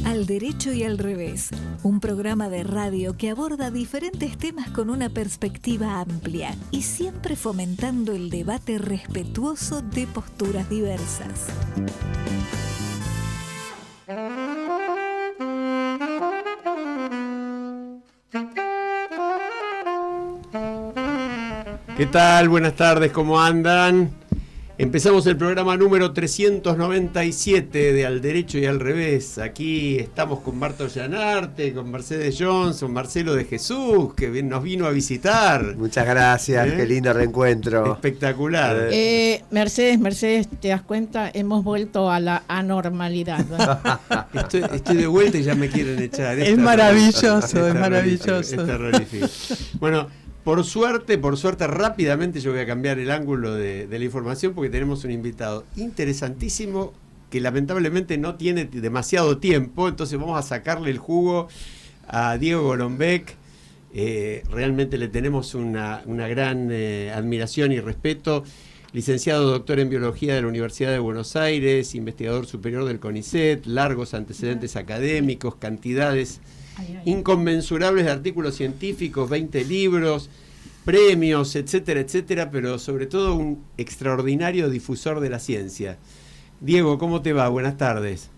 Al Derecho y al Revés, un programa de radio que aborda diferentes temas con una perspectiva amplia y siempre fomentando el debate respetuoso de posturas diversas. ¿Qué tal? Buenas tardes, ¿cómo andan? Empezamos el programa número 397 de Al Derecho y al Revés. Aquí estamos con Marta Ollanarte, con Mercedes Johnson, Marcelo de Jesús, que nos vino a visitar. Muchas gracias, qué lindo reencuentro. Espectacular. Mercedes, ¿te das cuenta? Hemos vuelto a la anormalidad. Estoy de vuelta y ya me quieren echar. Es maravilloso, es maravilloso. Es terrorífico. Bueno, por suerte, rápidamente yo voy a cambiar el ángulo de la información porque tenemos un invitado interesantísimo que lamentablemente no tiene demasiado tiempo, entonces vamos a sacarle el jugo a Diego Golombek. Realmente le tenemos una gran admiración y respeto. Licenciado doctor en Biología de la Universidad de Buenos Aires, investigador superior del CONICET, largos antecedentes académicos, cantidades inconmensurables de artículos científicos, 20 libros, premios, etcétera, etcétera, pero sobre todo un extraordinario difusor de la ciencia. Diego, ¿cómo te va? Buenas tardes.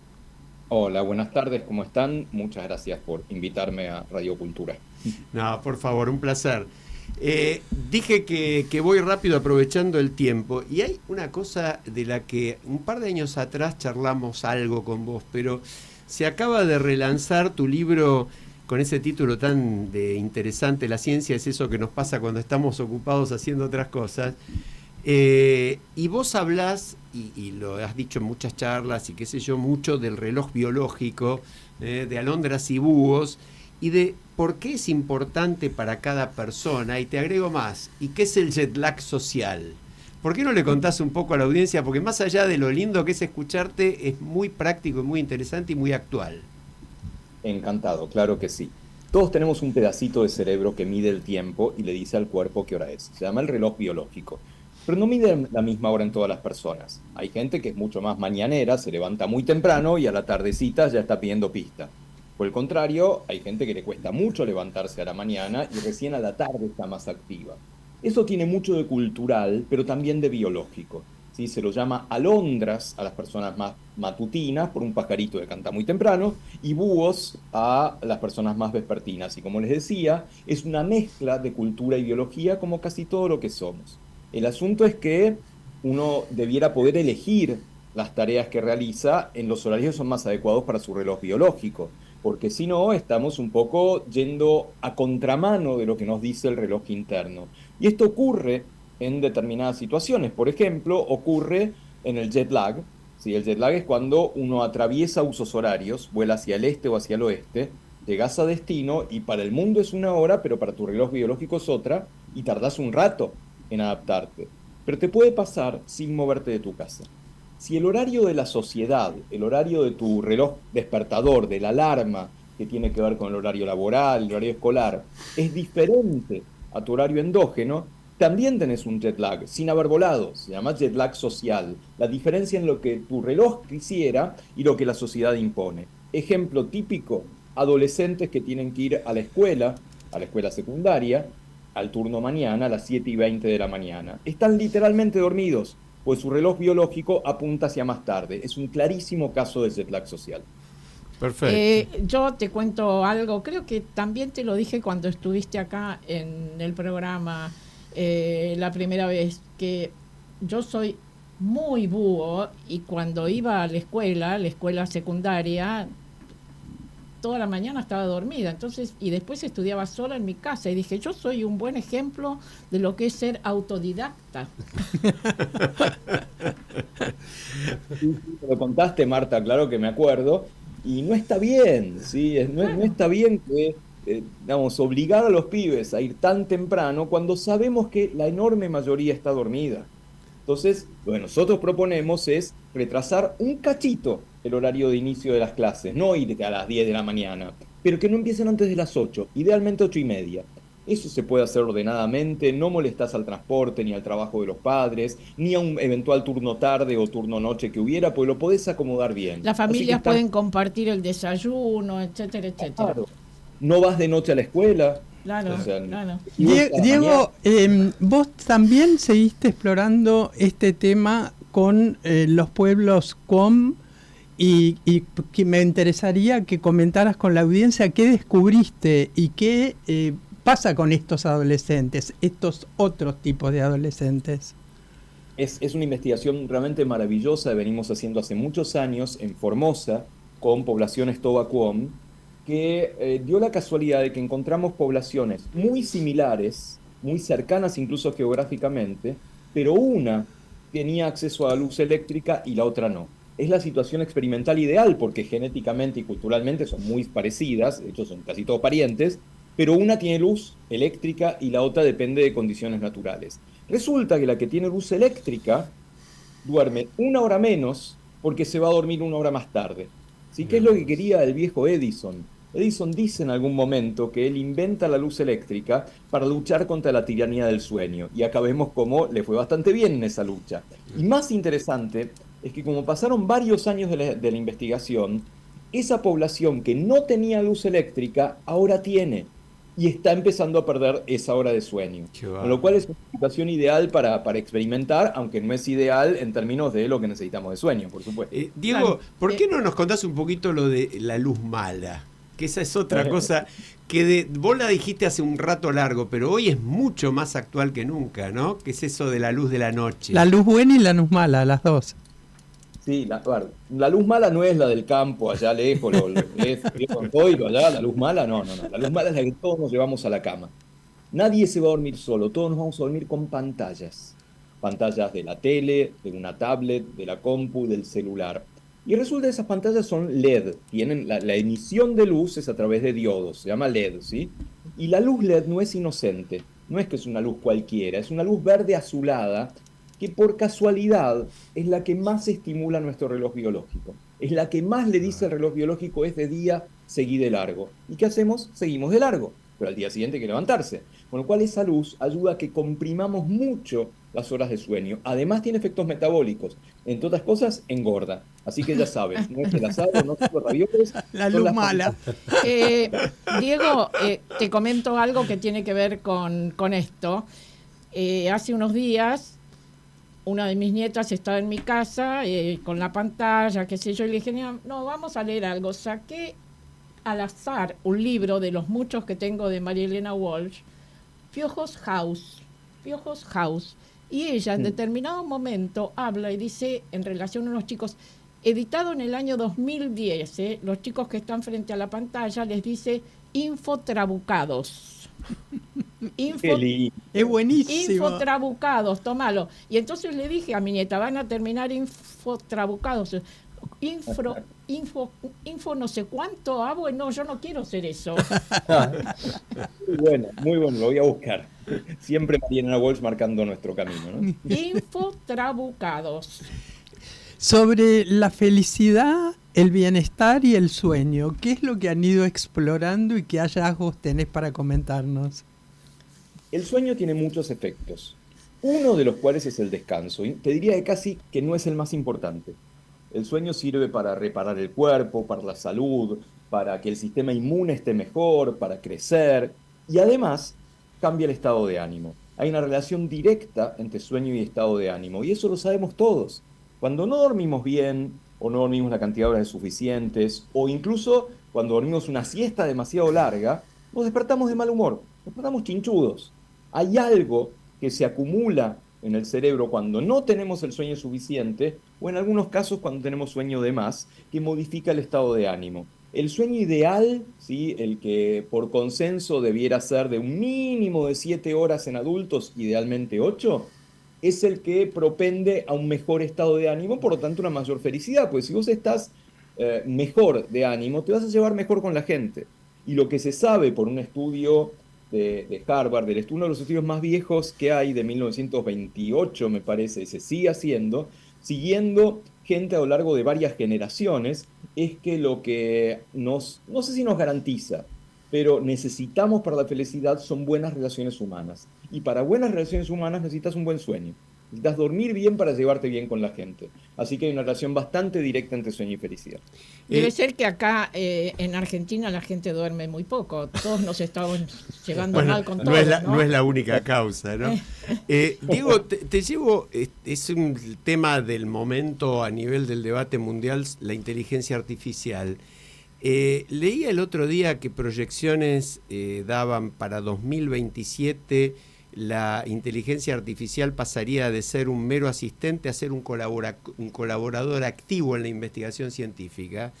Hola, buenas tardes, ¿cómo están? Muchas gracias por invitarme a Radio Cultura. No, por favor, un placer. Dije que voy rápido aprovechando el tiempo y hay una cosa de la que un par de años atrás charlamos algo con vos, pero se acaba de relanzar tu libro con ese título tan interesante, La ciencia es eso que nos pasa cuando estamos ocupados haciendo otras cosas. Y vos hablás, y lo has dicho en muchas charlas y qué sé yo, mucho del reloj biológico, de alondras y búhos, y de por qué es importante para cada persona, y te agrego más, y qué es el jet lag social. ¿Por qué no le contás un poco a la audiencia? Porque más allá de lo lindo que es escucharte, es muy práctico y muy interesante y muy actual. Encantado, claro que sí. Todos tenemos un pedacito de cerebro que mide el tiempo y le dice al cuerpo qué hora es. Se llama el reloj biológico. Pero no mide la misma hora en todas las personas. Hay gente que es mucho más mañanera, se levanta muy temprano y a la tardecita ya está pidiendo pista. Por el contrario, hay gente que le cuesta mucho levantarse a la mañana y recién a la tarde está más activa. Eso tiene mucho de cultural, pero también de biológico. ¿Sí? Se lo llama alondras a las personas más matutinas, por un pajarito que canta muy temprano, y búhos a las personas más vespertinas. Y como les decía, es una mezcla de cultura y biología como casi todo lo que somos. El asunto es que uno debiera poder elegir las tareas que realiza en los horarios que son más adecuados para su reloj biológico, porque si no, estamos un poco yendo a contramano de lo que nos dice el reloj interno. Y esto ocurre en determinadas situaciones. Por ejemplo, ocurre en el jet lag. ¿Sí? El jet lag es cuando uno atraviesa usos horarios, vuela hacia el este o hacia el oeste, llegas a destino y para el mundo es una hora, pero para tu reloj biológico es otra, y tardás un rato en adaptarte. Pero te puede pasar sin moverte de tu casa. Si el horario de la sociedad, el horario de tu reloj despertador, de la alarma, que tiene que ver con el horario laboral, el horario escolar, es diferente a tu horario endógeno, también tenés un jet lag, sin haber volado. Se llama jet lag social. La diferencia en lo que tu reloj quisiera y lo que la sociedad impone. Ejemplo típico, adolescentes que tienen que ir a la escuela secundaria, al turno mañana a las 7:20 de la mañana. Están literalmente dormidos, pues su reloj biológico apunta hacia más tarde. Es un clarísimo caso de jet lag social. Perfecto. Yo te cuento algo, creo que también te lo dije cuando estuviste acá en el programa la primera vez, que yo soy muy búho y cuando iba a la escuela secundaria, toda la mañana estaba dormida, entonces, y después estudiaba sola en mi casa y dije, yo soy un buen ejemplo de lo que es ser autodidacta. Sí, lo contaste, Marta, claro que me acuerdo, y no está bien, ¿sí? No está bien que, obligar a los pibes a ir tan temprano cuando sabemos que la enorme mayoría está dormida. Entonces, lo que nosotros proponemos es retrasar un cachito el horario de inicio de las clases, no ir a las 10 de la mañana, pero que no empiecen antes de las 8, idealmente 8:30. Eso se puede hacer ordenadamente, no molestás al transporte, ni al trabajo de los padres, ni a un eventual turno tarde o turno noche que hubiera, pues lo podés acomodar bien. Las Así que familias está pueden compartir el desayuno, etcétera, etcétera. claro. No vas de noche a la escuela. Claro, O sea, claro. y vos a la Diego, mañana- vos también seguiste explorando este tema con los pueblos COM y que me interesaría que comentaras con la audiencia qué descubriste y qué pasa con estos adolescentes, estos otros tipos de adolescentes. Es una investigación realmente maravillosa que venimos haciendo hace muchos años en Formosa con poblaciones Toba-Cuom, que dio la casualidad de que encontramos poblaciones muy similares, muy cercanas incluso geográficamente, pero una tenía acceso a la luz eléctrica y la otra no. Es la situación experimental ideal porque genéticamente y culturalmente son muy parecidas, de hecho son casi todos parientes, pero una tiene luz eléctrica y la otra depende de condiciones naturales. Resulta que la que tiene luz eléctrica duerme 1 hora menos porque se va a dormir 1 hora más tarde. ¿Sí? ¿Qué es lo que quería el viejo Edison? Edison dice en algún momento que él inventa la luz eléctrica para luchar contra la tiranía del sueño. Y acá vemos cómo le fue bastante bien en esa lucha. Y más interesante es que como pasaron varios años de la investigación, esa población que no tenía luz eléctrica ahora tiene. Y está empezando a perder esa hora de sueño. Con lo cual es una situación ideal para experimentar, aunque no es ideal en términos de lo que necesitamos de sueño, por supuesto. Diego, Claro. ¿por qué no nos contás un poquito lo de la luz mala? Que esa es otra cosa que vos la dijiste hace un rato largo, pero hoy es mucho más actual que nunca, ¿no? Que es eso de la luz de la noche. La luz buena y la luz mala, las dos. Sí, a ver, la luz mala no es la del campo, allá lejos, lo ves frío con Zoilo, allá, la luz mala, no. La luz mala es la que todos nos llevamos a la cama. Nadie se va a dormir solo, todos nos vamos a dormir con pantallas. Pantallas de la tele, de una tablet, de la compu, del celular. Y resulta que esas pantallas son LED, tienen la emisión de luz es a través de diodos, se llama LED, ¿sí? Y la luz LED no es inocente, no es que es una luz cualquiera, es una luz verde azulada que por casualidad es la que más estimula nuestro reloj biológico. Es la que más le dice al reloj biológico es de día, seguí de largo. ¿Y qué hacemos? Seguimos de largo, pero al día siguiente hay que levantarse. Con lo cual esa luz ayuda a que comprimamos mucho las horas de sueño. Además tiene efectos metabólicos. Entre otras cosas, engorda. Así que ya saben, no es el asado, no son los ravioles. La son luz las mala. Diego, te comento algo que tiene que ver con esto. Hace unos días, una de mis nietas estaba en mi casa con la pantalla, qué sé yo, y le dije, no, vamos a leer algo. Saqué al azar un libro de los muchos que tengo de María Elena Walsh, Piojos House. Y ella en determinado momento habla y dice, en relación a unos chicos, editado en el año 2010, los chicos que están frente a la pantalla les dice infotrabucados. Qué lindo. Es buenísimo. Infotrabucados, tómalo. Y entonces le dije a mi nieta, van a terminar infotrabucados. Info no sé cuánto. Bueno, yo no quiero ser eso. Muy bueno, lo voy a buscar. Siempre Mariana Walsh marcando nuestro camino, ¿no? Infotrabucados. Sobre la felicidad, el bienestar y el sueño, ¿qué es lo que han ido explorando y qué hallazgos tenés para comentarnos? El sueño tiene muchos efectos, uno de los cuales es el descanso, y te diría que casi que no es el más importante. El sueño sirve para reparar el cuerpo, para la salud, para que el sistema inmune esté mejor, para crecer, y además cambia el estado de ánimo. Hay una relación directa entre sueño y estado de ánimo, y eso lo sabemos todos. Cuando no dormimos bien, o no dormimos la cantidad de horas suficientes, o incluso cuando dormimos una siesta demasiado larga, nos despertamos de mal humor, nos despertamos chinchudos. Hay algo que se acumula en el cerebro cuando no tenemos el sueño suficiente, o en algunos casos cuando tenemos sueño de más, que modifica el estado de ánimo. El sueño ideal, ¿sí? El que por consenso debiera ser de un mínimo de 7 horas en adultos, idealmente 8, es el que propende a un mejor estado de ánimo, por lo tanto una mayor felicidad, pues si vos estás mejor de ánimo, te vas a llevar mejor con la gente. Y lo que se sabe por un estudio de Harvard, uno de los estudios más viejos que hay, de 1928 me parece, se sigue haciendo, siguiendo gente a lo largo de varias generaciones, es que lo que no sé si nos garantiza, pero necesitamos para la felicidad son buenas relaciones humanas. Y para buenas relaciones humanas necesitas un buen sueño. Necesitas dormir bien para llevarte bien con la gente. Así que hay una relación bastante directa entre sueño y felicidad. Debe ser que acá en Argentina la gente duerme muy poco. Todos nos estamos llevando mal con todo. No es la única causa, ¿no? Diego, te llevo, es un tema del momento a nivel del debate mundial, la inteligencia artificial. Leía el otro día que proyecciones daban para 2027 la inteligencia artificial pasaría de ser un mero asistente a ser un colaborador activo en la investigación científica.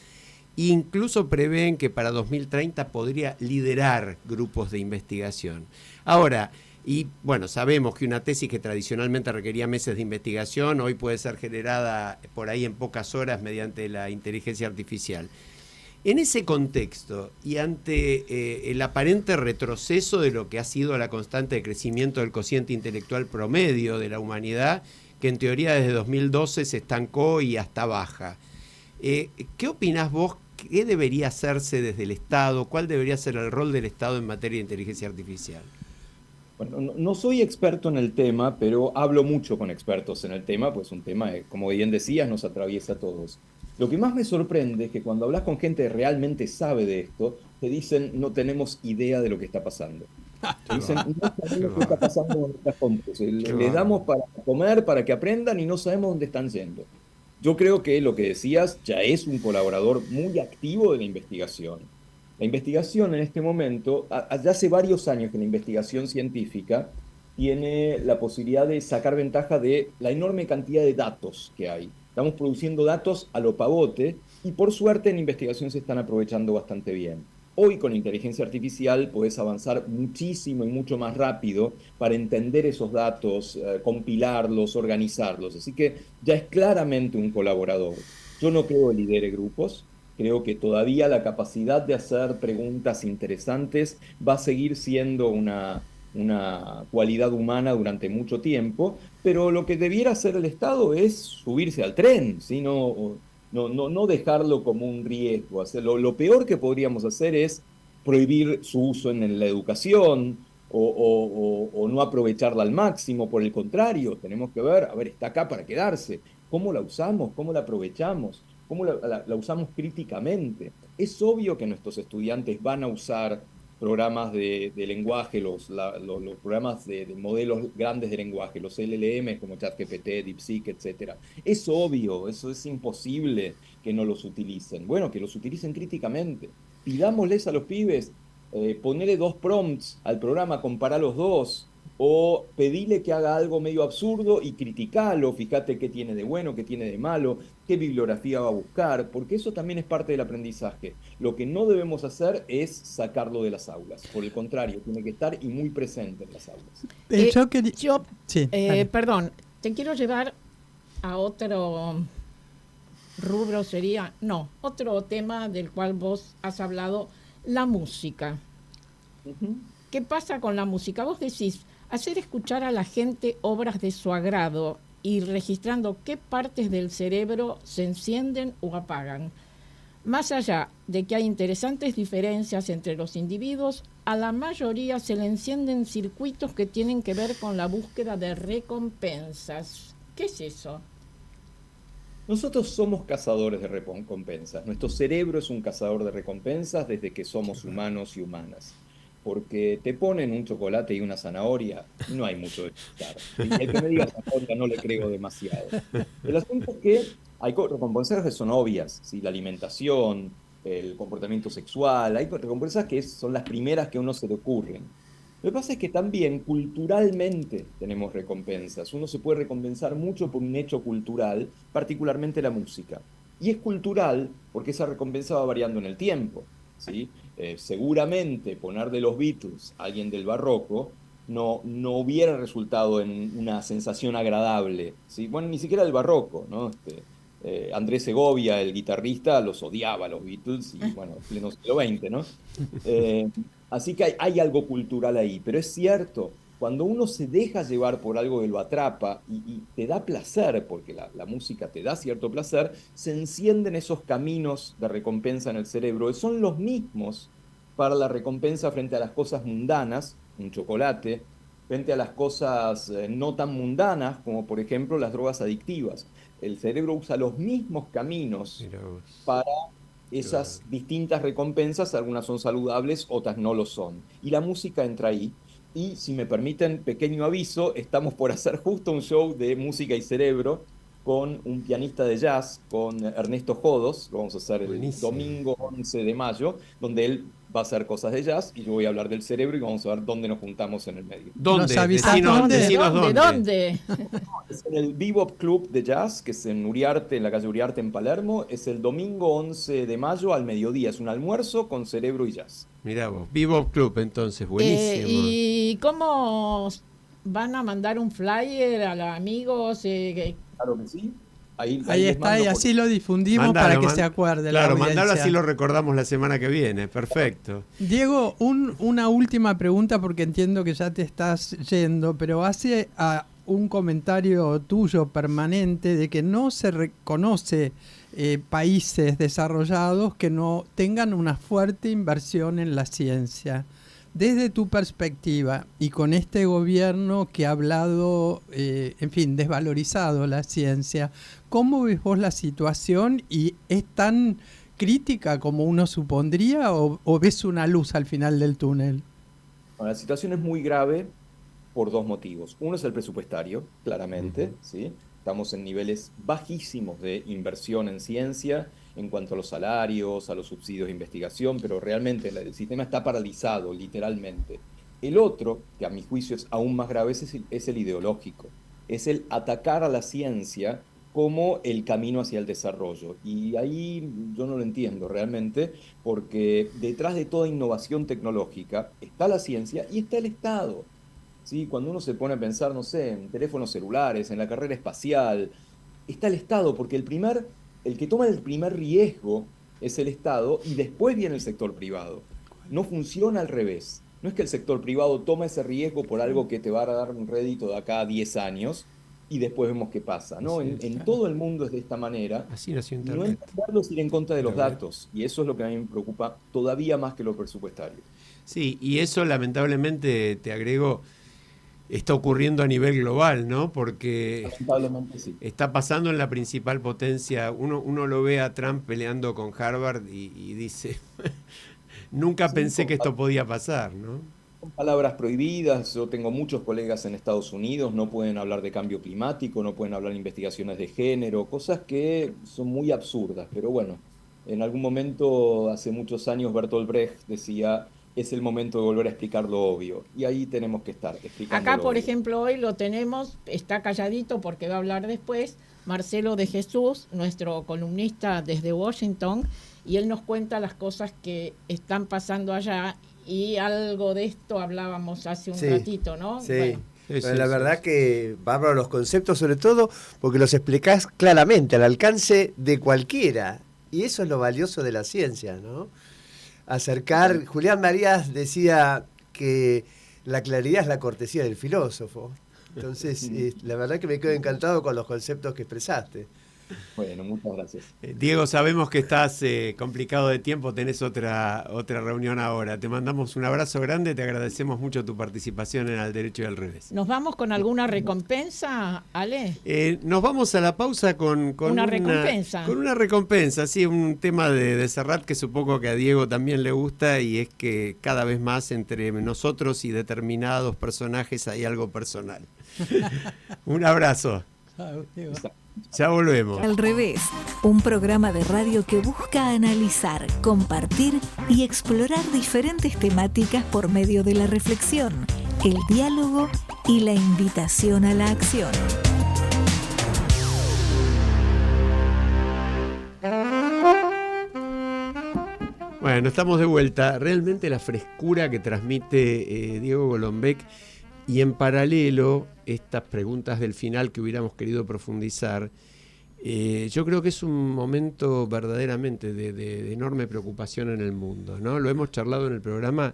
Incluso prevén que para 2030 podría liderar grupos de investigación. Ahora, y bueno, sabemos que una tesis que tradicionalmente requería meses de investigación hoy puede ser generada por ahí en pocas horas mediante la inteligencia artificial. En ese contexto y ante el aparente retroceso de lo que ha sido la constante de crecimiento del cociente intelectual promedio de la humanidad, que en teoría desde 2012 se estancó y hasta baja, ¿qué opinás vos? ¿Qué debería hacerse desde el Estado? ¿Cuál debería ser el rol del Estado en materia de inteligencia artificial? Bueno, no soy experto en el tema, pero hablo mucho con expertos en el tema, pues un tema, como bien decías, nos atraviesa a todos. Lo que más me sorprende es que cuando hablas con gente que realmente sabe de esto, te dicen, no tenemos idea de lo que está pasando. Te dicen, no sabemos qué está pasando con nuestras compus. Les damos para comer, para que aprendan y no sabemos dónde están yendo. Yo creo que lo que decías ya es un colaborador muy activo de la investigación. La investigación en este momento, ya hace varios años que la investigación científica tiene la posibilidad de sacar ventaja de la enorme cantidad de datos que hay. Estamos produciendo datos a lo pavote y por suerte en investigación se están aprovechando bastante bien. Hoy con inteligencia artificial podés avanzar muchísimo y mucho más rápido para entender esos datos, compilarlos, organizarlos. Así que ya es claramente un colaborador. Yo no creo que lidere grupos. Creo que todavía la capacidad de hacer preguntas interesantes va a seguir siendo una cualidad humana durante mucho tiempo, pero lo que debiera hacer el Estado es subirse al tren, ¿sí? No dejarlo como un riesgo. Lo peor que podríamos hacer es prohibir su uso en la educación o no aprovecharla al máximo. Por el contrario, tenemos que ver, a ver, está acá para quedarse. ¿Cómo la usamos? ¿Cómo la aprovechamos? ¿Cómo la usamos críticamente? Es obvio que nuestros estudiantes van a usar programas de lenguaje, los programas de modelos grandes de lenguaje, los LLM como ChatGPT, DeepSeek, etc. Es obvio, eso es imposible que no los utilicen. Bueno, que los utilicen críticamente. Pidámosles a los pibes, ponerle 2 prompts al programa, comparar los dos, o pedirle que haga algo medio absurdo y criticarlo, fíjate qué tiene de bueno, qué tiene de malo, qué bibliografía va a buscar, porque eso también es parte del aprendizaje. Lo que no debemos hacer es sacarlo de las aulas, por el contrario, tiene que estar y muy presente en las aulas. Perdón, te quiero llevar a otro rubro, otro tema del cual vos has hablado, la música. ¿Qué pasa con la música? Vos decís, hacer escuchar a la gente obras de su agrado y registrando qué partes del cerebro se encienden o apagan. Más allá de que hay interesantes diferencias entre los individuos, a la mayoría se le encienden circuitos que tienen que ver con la búsqueda de recompensas. ¿Qué es eso? Nosotros somos cazadores de recompensas. Nuestro cerebro es un cazador de recompensas desde que somos humanos y humanas. Porque te ponen un chocolate y una zanahoria, no hay mucho de explicar. El que me diga zanahoria no le creo demasiado. El asunto es que hay recompensas que son obvias, ¿sí? La alimentación, el comportamiento sexual, hay recompensas que son las primeras que a uno se le ocurren. Lo que pasa es que también culturalmente tenemos recompensas. Uno se puede recompensar mucho por un hecho cultural, particularmente la música. Y es cultural porque esa recompensa va variando en el tiempo, ¿sí? Seguramente poner de los Beatles a alguien del barroco no hubiera resultado en una sensación agradable, ¿sí? Bueno, ni siquiera del barroco, ¿no? Andrés Segovia, el guitarrista, los odiaba a los Beatles, y bueno, pleno siglo XX, ¿no? Así que hay algo cultural ahí, pero es cierto, cuando uno se deja llevar por algo que lo atrapa y te da placer, porque la música te da cierto placer, se encienden esos caminos de recompensa en el cerebro, que son los mismos para la recompensa frente a las cosas mundanas, un chocolate, frente a las cosas no tan mundanas, como por ejemplo las drogas adictivas. El cerebro usa los mismos caminos para esas distintas recompensas, algunas son saludables, otras no lo son. Y la música entra ahí. Y si me permiten, pequeño aviso, estamos por hacer justo un show de música y cerebro con un pianista de jazz, con Ernesto Jodos, lo vamos a hacer el domingo 11 de mayo, donde él va a hacer cosas de jazz y yo voy a hablar del cerebro y vamos a ver dónde nos juntamos en el medio. ¿Dónde? ¿Dónde? Es en el Bebop Club de Jazz, que es en Uriarte, en la calle Uriarte en Palermo. Es el domingo 11 de mayo al mediodía. Es un almuerzo con cerebro y jazz. Mirá vos, Bebop Club entonces, buenísimo. ¿Y cómo van a mandar un flyer a los amigos? Claro que sí. Ahí está, y así lo difundimos para que se acuerde. Claro, mandalo así lo recordamos la semana que viene. Perfecto. Diego, una última pregunta porque entiendo que ya te estás yendo, pero hace un comentario tuyo permanente de que no se reconoce países desarrollados que no tengan una fuerte inversión en la ciencia. Desde tu perspectiva y con este gobierno que ha hablado, desvalorizado la ciencia, ¿cómo ves vos la situación y es tan crítica como uno supondría o ves una luz al final del túnel? Bueno, la situación es muy grave por dos motivos. Uno es el presupuestario, claramente, ¿sí? Estamos en niveles bajísimos de inversión en ciencia en cuanto a los salarios, a los subsidios de investigación, pero realmente el sistema está paralizado, literalmente. El otro, que a mi juicio es aún más grave, es el ideológico. Es el atacar a la ciencia como el camino hacia el desarrollo. Y ahí yo no lo entiendo realmente, porque detrás de toda innovación tecnológica está la ciencia y está el Estado. ¿Sí? Cuando uno se pone a pensar, no sé, en teléfonos celulares, en la carrera espacial, está el Estado, porque el que toma el primer riesgo es el Estado y después viene el sector privado. No funciona al revés. No es que el sector privado toma ese riesgo por algo que te va a dar un rédito de acá a 10 años y después vemos qué pasa. ¿No? En todo el mundo es de esta manera. Así nació Internet. No entenderlo es ir en contra de los datos. Y eso es lo que a mí me preocupa todavía más que lo presupuestario. Sí, y eso lamentablemente, te agrego, está ocurriendo a nivel global, ¿no? Porque sí. Está pasando en la principal potencia. Uno lo ve a Trump peleando con Harvard y dice, nunca pensé que esto podía pasar, ¿no? Son palabras prohibidas. Yo tengo muchos colegas en Estados Unidos, no pueden hablar de cambio climático, no pueden hablar de investigaciones de género, cosas que son muy absurdas. Pero bueno, en algún momento, hace muchos años, Bertolt Brecht decía: es el momento de volver a explicar lo obvio. Y ahí tenemos que estar explicando. Acá, por ejemplo, hoy lo tenemos, está calladito porque va a hablar después, Marcelo de Jesús, nuestro columnista desde Washington, y él nos cuenta las cosas que están pasando allá, y algo de esto hablábamos hace un ratito, ¿no? Sí. Bueno. Pero la verdad que bárbaro los conceptos, sobre todo porque los explicás claramente, al alcance de cualquiera. Y eso es lo valioso de la ciencia, ¿no? Acercar. Julián Marías decía que la claridad es la cortesía del filósofo. Entonces, la verdad que me quedo encantado con los conceptos que expresaste. Bueno, muchas gracias. Diego, sabemos que estás complicado de tiempo, tenés otra reunión ahora. Te mandamos un abrazo grande, te agradecemos mucho tu participación en Al Derecho y al Revés. ¿Nos vamos con alguna recompensa, Ale? Nos vamos a la pausa con una recompensa. Con una recompensa, sí, un tema de Serrat que supongo que a Diego también le gusta, y es que cada vez más entre nosotros y determinados personajes hay algo personal. Un abrazo. Ya volvemos. Al Revés, un programa de radio que busca analizar, compartir y explorar diferentes temáticas por medio de la reflexión, el diálogo y la invitación a la acción. Bueno, estamos de vuelta. Realmente la frescura que transmite Diego Golombek, y en paralelo estas preguntas del final que hubiéramos querido profundizar, yo creo que es un momento verdaderamente de enorme preocupación en el mundo, ¿no? Lo hemos charlado en el programa.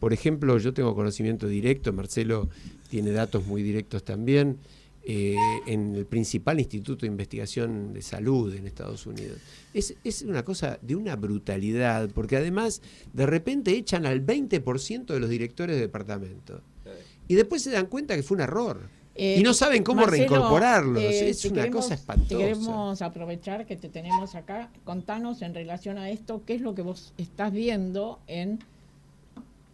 Por ejemplo, yo tengo conocimiento directo, Marcelo tiene datos muy directos también. en el principal instituto de investigación de salud en Estados Unidos. Es una cosa de una brutalidad, porque además de repente echan al 20% de los directores de departamento. Y después se dan cuenta que fue un error. Y no saben cómo Marcelo, reincorporarlos. Es una cosa espantosa. Te queremos aprovechar que te tenemos acá. Contanos en relación a esto, qué es lo que vos estás viendo en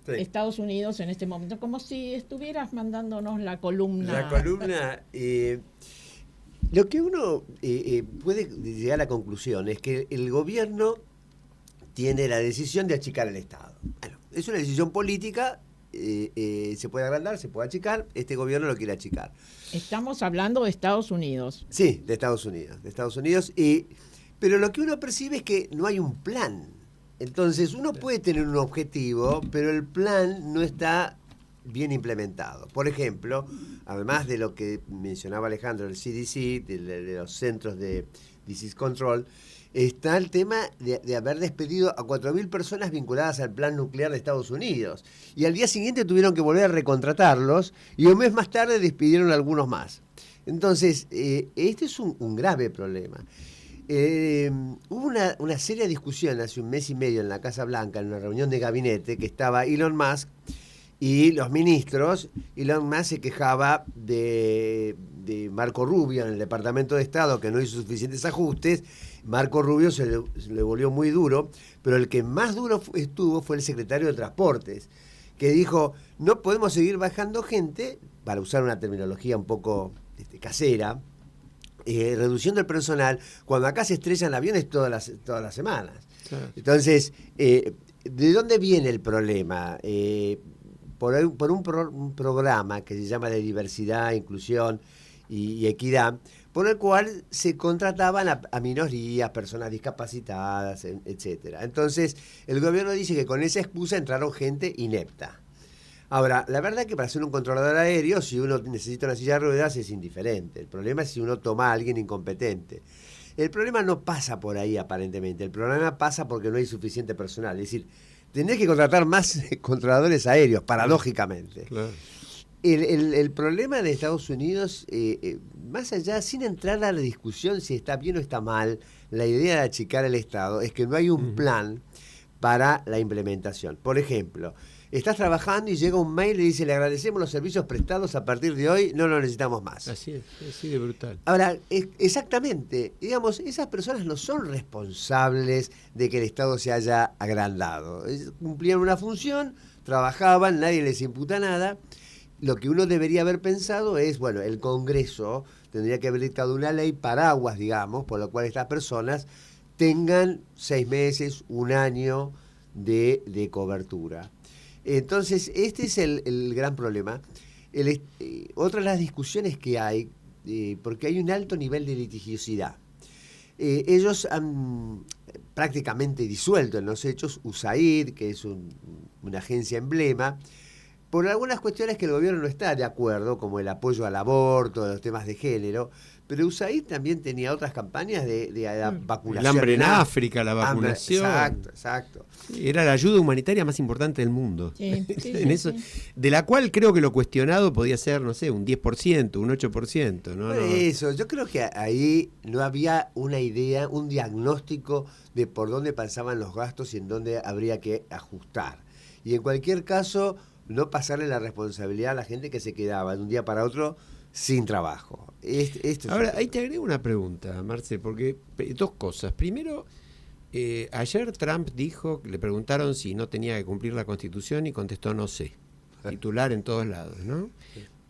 Estados Unidos en este momento, como si estuvieras mandándonos la columna. La columna, lo que uno puede llegar a la conclusión es que el gobierno tiene la decisión de achicar el Estado. Bueno, es una decisión política, se puede agrandar, se puede achicar, este gobierno lo quiere achicar. Estamos hablando de Estados Unidos. Sí, de Estados Unidos, pero lo que uno percibe es que no hay un plan. Entonces uno puede tener un objetivo, pero el plan no está bien implementado. Por ejemplo, además de lo que mencionaba Alejandro, el CDC, de los Centros de Disease Control, está el tema de haber despedido a 4.000 personas vinculadas al plan nuclear de Estados Unidos. Y al día siguiente tuvieron que volver a recontratarlos y un mes más tarde despidieron a algunos más. Entonces, este es un grave problema. Hubo una seria discusión hace un mes y medio en la Casa Blanca, en una reunión de gabinete, que estaba Elon Musk y los ministros. Elon Musk se quejaba de Marco Rubio en el Departamento de Estado, que no hizo suficientes ajustes. Marco Rubio se le volvió muy duro, pero el que más duro estuvo fue el secretario de Transportes, que dijo, no podemos seguir bajando gente, para usar una terminología un poco casera, reduciendo el personal, cuando acá se estrellan aviones todas las semanas. Claro. Entonces, ¿de dónde viene el problema? Por un programa que se llama de diversidad, inclusión y equidad, por el cual se contrataban a minorías, personas discapacitadas, etcétera. Entonces, el gobierno dice que con esa excusa entraron gente inepta. Ahora, la verdad es que para ser un controlador aéreo, si uno necesita una silla de ruedas, es indiferente. El problema es si uno toma a alguien incompetente. El problema no pasa por ahí, aparentemente. El problema pasa porque no hay suficiente personal. Es decir, tenés que contratar más controladores aéreos, paradójicamente. Claro. El problema de Estados Unidos, más allá, sin entrar a la discusión si está bien o está mal, la idea de achicar el Estado es que no hay un plan para la implementación. Por ejemplo, estás trabajando y llega un mail y dice, le agradecemos los servicios prestados, a partir de hoy no lo necesitamos más. Así es, así de brutal. Ahora, exactamente, digamos, esas personas no son responsables de que el Estado se haya agrandado. Cumplían una función, trabajaban, nadie les imputa nada. Lo que uno debería haber pensado es, bueno, el Congreso tendría que haber dictado una ley paraguas, digamos, por lo cual estas personas tengan 6 meses, 1 año de cobertura. Entonces, este es el gran problema. Otra de las discusiones que hay, porque hay un alto nivel de litigiosidad. Ellos han prácticamente disuelto en los hechos USAID, que es una agencia emblema, por algunas cuestiones que el gobierno no está de acuerdo, como el apoyo al aborto, los temas de género, pero USAID también tenía otras campañas de vacunación. El hambre en África, la vacunación. Exacto. Era la ayuda humanitaria más importante del mundo. Sí, sí. De la cual creo que lo cuestionado podía ser, no sé, un 10%, un 8%. ¿No? Eso, yo creo que ahí no había una idea, un diagnóstico de por dónde pasaban los gastos y en dónde habría que ajustar. Y en cualquier caso, no pasarle la responsabilidad a la gente que se quedaba de un día para otro sin trabajo. Ahora, ahí te agrego una pregunta, Marce, porque dos cosas. Primero, ayer Trump dijo, le preguntaron si no tenía que cumplir la Constitución y contestó no sé. Titular en todos lados, ¿no?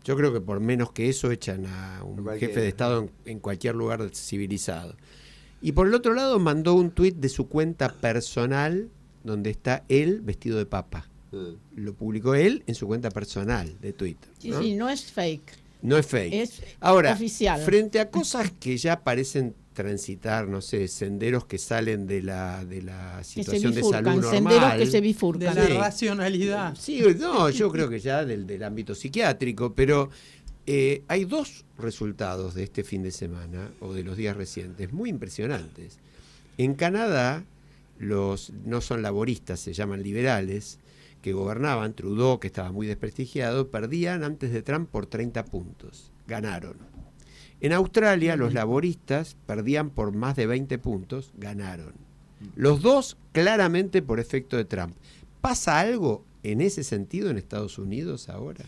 Yo creo que por menos que eso echan a un jefe de Estado en cualquier lugar civilizado. Y por el otro lado mandó un tuit de su cuenta personal donde está él vestido de papa. Lo publicó él en su cuenta personal de Twitter. ¿No? Sí, no es fake. No es fake. Es ahora, oficial. Frente a cosas que ya parecen transitar, no sé, senderos que salen de la situación de salud normal. Senderos que se bifurcan. De la racionalidad. Sí, no, yo creo que ya del ámbito psiquiátrico, pero hay 2 resultados de este fin de semana, o de los días recientes, muy impresionantes. En Canadá, no son laboristas, se llaman liberales, que gobernaban, Trudeau, que estaba muy desprestigiado, perdían antes de Trump por 30 puntos. Ganaron. En Australia, los laboristas perdían por más de 20 puntos, ganaron. Los dos claramente por efecto de Trump. ¿Pasa algo en ese sentido en Estados Unidos ahora?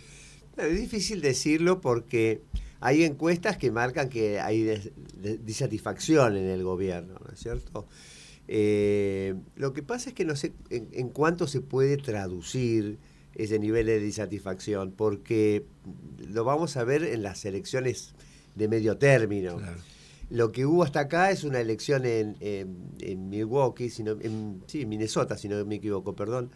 Es difícil decirlo porque hay encuestas que marcan que hay disatisfacción en el gobierno, ¿no es cierto? Lo que pasa es que no sé en cuánto se puede traducir ese nivel de disatisfacción, porque lo vamos a ver en las elecciones de medio término. Claro. Lo que hubo hasta acá es una elección en Milwaukee, en Minnesota, si no me equivoco, perdón,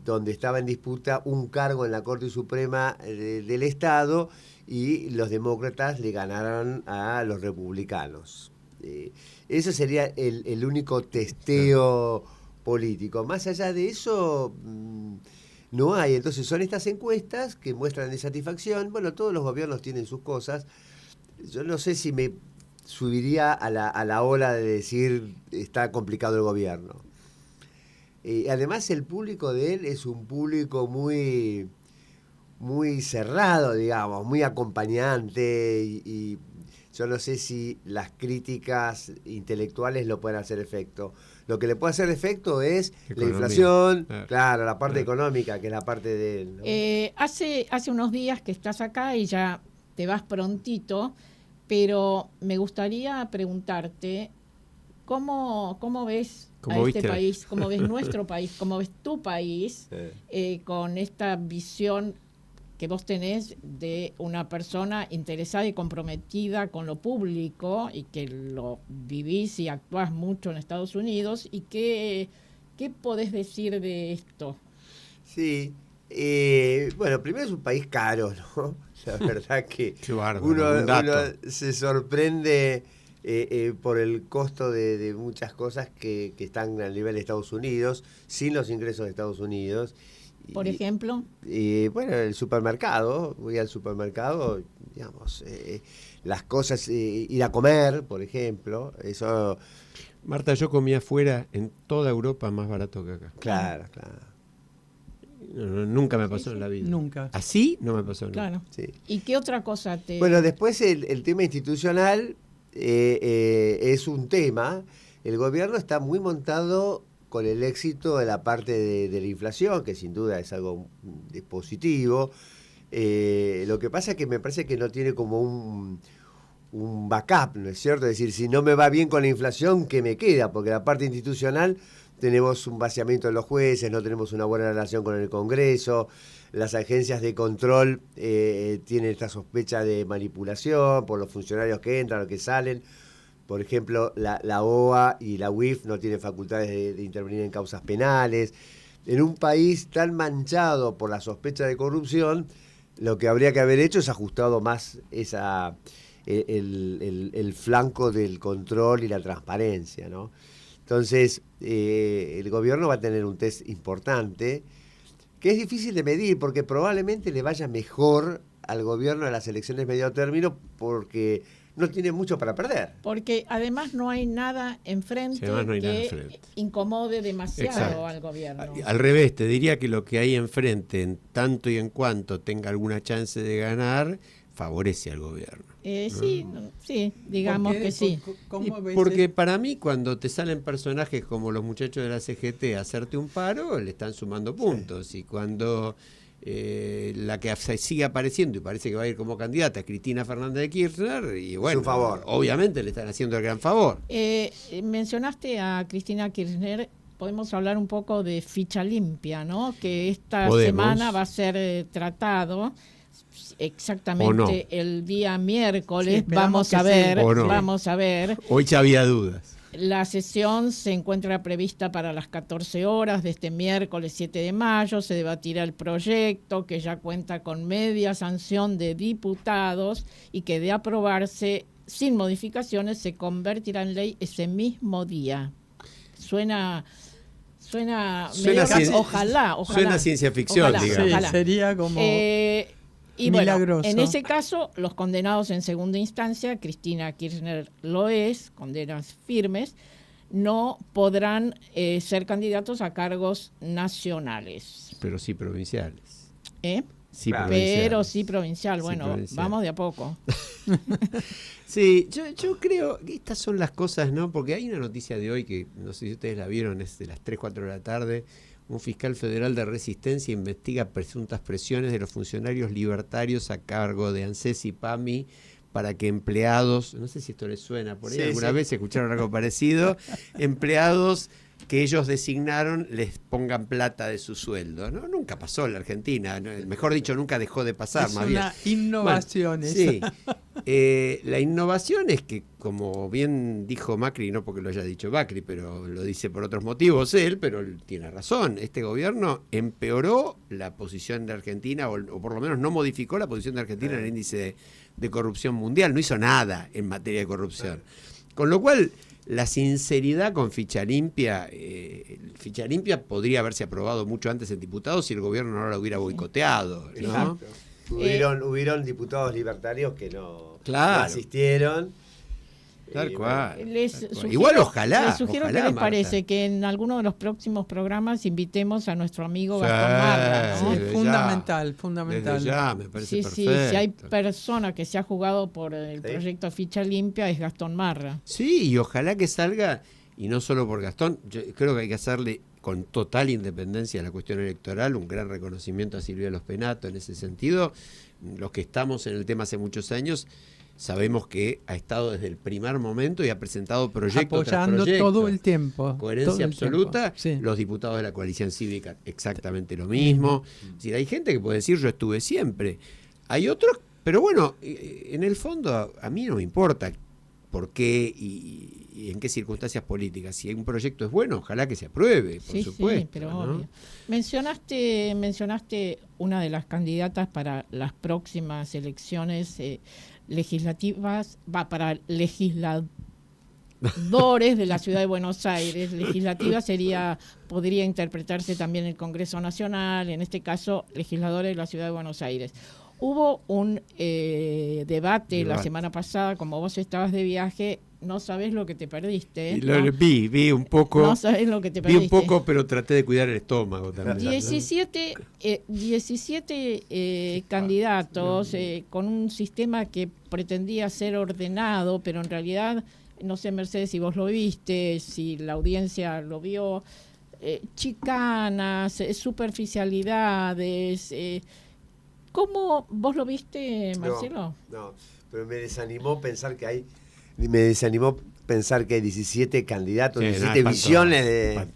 donde estaba en disputa un cargo en la Corte Suprema del Estado y los demócratas le ganaron a los republicanos. Eso sería el único testeo político. Más allá de eso, no hay. Entonces son estas encuestas que muestran insatisfacción. Bueno, todos los gobiernos tienen sus cosas. Yo no sé si me subiría a la ola de decir está complicado el gobierno. Además, el público de él es un público muy, muy cerrado, digamos, muy acompañante y yo no sé si las críticas intelectuales lo pueden hacer efecto. Lo que le puede hacer efecto es la inflación, claro, la parte económica, que es la parte de él, ¿no? Hace unos días que estás acá y ya te vas prontito, pero me gustaría preguntarte cómo ves a este país, cómo ves nuestro país, cómo ves tu país, con esta visión que vos tenés de una persona interesada y comprometida con lo público y que lo vivís y actuás mucho en Estados Unidos. ¿Y qué podés decir de esto? Sí, bueno, primero es un país caro, ¿no? La verdad que uno se sorprende por el costo de muchas cosas que están a nivel de Estados Unidos, sin los ingresos de Estados Unidos. Por ejemplo, bueno, el supermercado, voy al supermercado, digamos, las cosas, ir a comer, por ejemplo, eso. Marta, yo comía afuera en toda Europa más barato que acá. Claro. Nunca me pasó en la vida. Nunca. Así no me pasó nunca. Claro. Sí. ¿Y qué otra cosa te...? Bueno, después el tema institucional es un tema. El gobierno está muy montado con el éxito de la parte de la inflación, que sin duda es algo positivo. Lo que pasa es que me parece que no tiene como un backup, ¿no es cierto? Es decir, si no me va bien con la inflación, ¿qué me queda? Porque la parte institucional tenemos un vaciamiento de los jueces, no tenemos una buena relación con el Congreso, las agencias de control tienen esta sospecha de manipulación por los funcionarios que entran o que salen. Por ejemplo, la OA y la UIF no tienen facultades de intervenir en causas penales. En un país tan manchado por la sospecha de corrupción, lo que habría que haber hecho es ajustado más el flanco del control y la transparencia, ¿no? Entonces, el gobierno va a tener un test importante, que es difícil de medir, porque probablemente le vaya mejor al gobierno en las elecciones medio término, porque no tiene mucho para perder. Porque además no hay nada enfrente que incomode demasiado al gobierno. Al revés, te diría que lo que hay enfrente, en tanto y en cuanto tenga alguna chance de ganar, favorece al gobierno. Sí, digamos que sí. Porque para mí, cuando te salen personajes como los muchachos de la CGT a hacerte un paro, le están sumando puntos. Sí. Y cuando la que sigue apareciendo y parece que va a ir como candidata es Cristina Fernández de Kirchner, y bueno, su favor. Obviamente le están haciendo el gran favor. Mencionaste a Cristina Kirchner. Podemos hablar un poco de ficha limpia, ¿no? Que esta semana va a ser tratado. Exactamente el día miércoles, vamos a ver. Hoy ya había dudas. La sesión se encuentra prevista para las 14 horas de este miércoles 7 de mayo. Se debatirá el proyecto, que ya cuenta con media sanción de diputados y que, de aprobarse sin modificaciones, se convertirá en ley ese mismo día. Suena ojalá. Suena ciencia ficción, digamos. Sí, sería como y milagroso. Bueno, en ese caso, los condenados en segunda instancia, Cristina Kirchner lo es, condenas firmes, no podrán ser candidatos a cargos nacionales. Pero sí provinciales. Sí, provinciales. pero sí provincial. Bueno, provincial. vamos de a poco. Sí, yo creo que estas son las cosas, ¿no? Porque hay una noticia de hoy que, no sé si ustedes la vieron, es de las 3, 4 de la tarde. Un fiscal federal de Resistencia investiga presuntas presiones de los funcionarios libertarios a cargo de ANSES y PAMI para que empleados, no sé si esto les suena, por ahí alguna vez escucharon algo parecido, empleados que ellos designaron les pongan plata de su sueldo, ¿no? Nunca pasó en la Argentina, ¿no? Mejor dicho, nunca dejó de pasar. Es más una bien. innovación. Bueno, sí. La innovación es que, como bien dijo Macri, no porque lo haya dicho Macri, pero lo dice por otros motivos él, pero él tiene razón, este gobierno empeoró la posición de Argentina, o por lo menos no modificó la posición de Argentina en el índice de corrupción mundial, no hizo nada en materia de corrupción. Con lo cual, la sinceridad con ficha limpia podría haberse aprobado mucho antes en diputados si el gobierno no la hubiera boicoteado, ¿no? Hubieron diputados libertarios que no asistieron. Tal cual. Igual ojalá. Les sugiero ojalá, que les Marta. parece que en alguno de los próximos programas invitemos a nuestro amigo Gastón Marra, ¿no? Sí, fundamental. Desde ya, me parece Sí, perfecto. si hay persona que se ha jugado por el proyecto Ficha Limpia es Gastón Marra. Sí, y ojalá que salga, y no solo por Gastón, yo creo que hay que hacerle con total independencia a la cuestión electoral un gran reconocimiento a Silvia Los Penato en ese sentido. Los que estamos en el tema hace muchos años sabemos que ha estado desde el primer momento y ha presentado proyectos apoyando tras proyectos. todo el tiempo. Coherencia absoluta. Sí. Los diputados de la coalición cívica exactamente lo mismo. Es decir, hay gente que puede decir yo estuve siempre. Hay otros, pero bueno, en el fondo a mí no me importa por qué y en qué circunstancias políticas. Si un proyecto es bueno, ojalá que se apruebe, por supuesto. Sí, pero ¿no? obvio. Mencionaste una de las candidatas para las próximas elecciones legislativas, para legisladores de la Ciudad de Buenos Aires. Legislativa podría interpretarse también el Congreso Nacional, en este caso legisladores de la Ciudad de Buenos Aires. Hubo un debate la semana pasada, como vos estabas de viaje, no sabés lo que te perdiste. ¿No? Vi un poco. No sabés lo que te perdiste. Vi un poco, pero traté de cuidar el estómago también. 17 candidatos con un sistema que pretendía ser ordenado, pero en realidad, no sé, Mercedes, si vos lo viste, si la audiencia lo vio, chicanas, superficialidades. ¿Cómo vos lo viste, Marcelo? No, pero me desanimó pensar que hay 17 candidatos, 17 visiones de...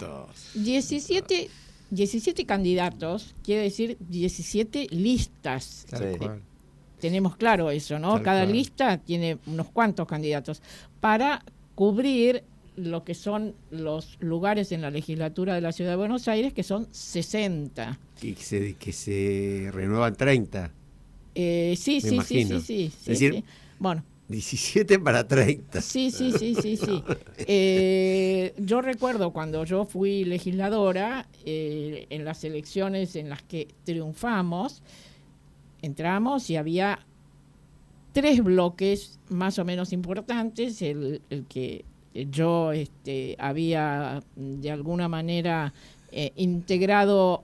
17 candidatos, quiere decir 17 listas. Tenemos claro eso, ¿no? Cada lista tiene unos cuantos candidatos para cubrir lo que son los lugares en la legislatura de la Ciudad de Buenos Aires, que son 60. Que se renuevan 30. Sí. Es decir, bueno, 17 para 30. Sí. Yo recuerdo cuando yo fui legisladora, en las elecciones en las que triunfamos, entramos y había 3 bloques más o menos importantes, el que yo había de alguna manera integrado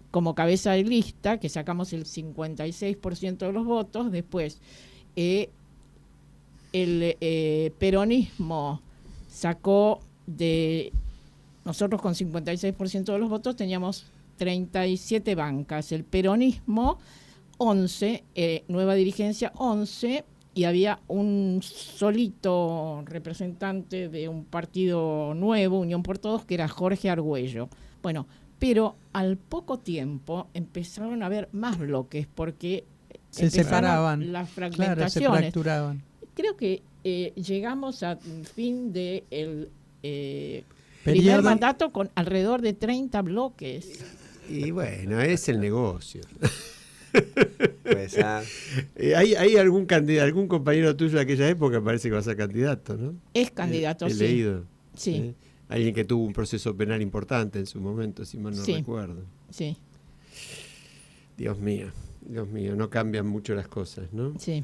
como cabeza de lista, que sacamos el 56% de los votos. Después el peronismo sacó nosotros con 56% de los votos teníamos 37 bancas, el peronismo 11, Nueva Dirigencia 11, y había un solito representante de un partido nuevo, Unión por Todos, que era Jorge Argüello. Bueno, pero al poco tiempo empezaron a haber más bloques porque se separaban, las fragmentaciones. Claro, se fracturaban. Creo que llegamos al fin del primer mandato con alrededor de 30 bloques. Y bueno, es el negocio. Pues, ¿Hay algún compañero tuyo de aquella época parece que va a ser candidato, ¿no? Es candidato, He leído. Sí. Alguien que tuvo un proceso penal importante en su momento, si mal no recuerdo. Sí. Dios mío, no cambian mucho las cosas, ¿no? Sí.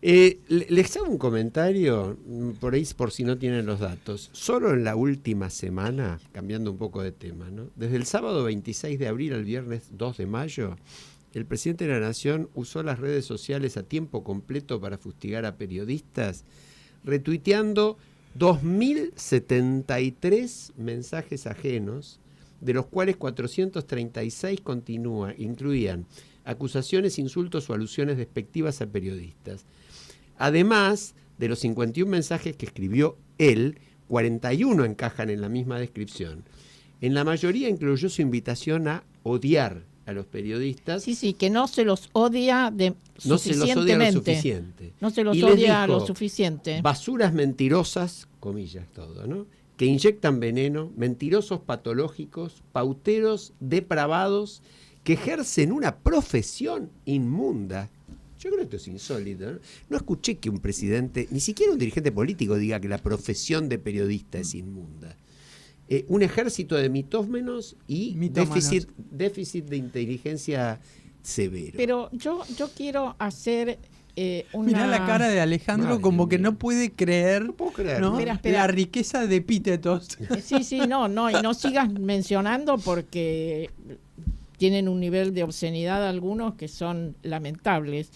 Les hago un comentario, por ahí por si no tienen los datos. Solo en la última semana, cambiando un poco de tema, ¿no? Desde el sábado 26 de abril al viernes 2 de mayo, el presidente de la Nación usó las redes sociales a tiempo completo para fustigar a periodistas, retuiteando 2.073 mensajes ajenos, de los cuales 436 incluían acusaciones, insultos o alusiones despectivas a periodistas. Además de los 51 mensajes que escribió él, 41 encajan en la misma descripción. En la mayoría incluyó su invitación a odiar a los periodistas. Sí, que no se los odia no se los odia lo suficiente. No se los y odia dijo, lo suficiente. Basuras mentirosas, comillas todo, ¿no? Que inyectan veneno, mentirosos patológicos, pauteros depravados, que ejercen una profesión inmunda. Yo creo que esto es insólito, ¿no? No escuché que un presidente, ni siquiera un dirigente político, diga que la profesión de periodista es inmunda. Un ejército de mitómenos y déficit de inteligencia severo. Pero yo quiero hacer una... Mirá la cara de Alejandro, como que no puede creer, no puedo creer, ¿no? Espera. La riqueza de epítetos. Sí, no, y no sigas mencionando porque tienen un nivel de obscenidad algunos que son lamentables.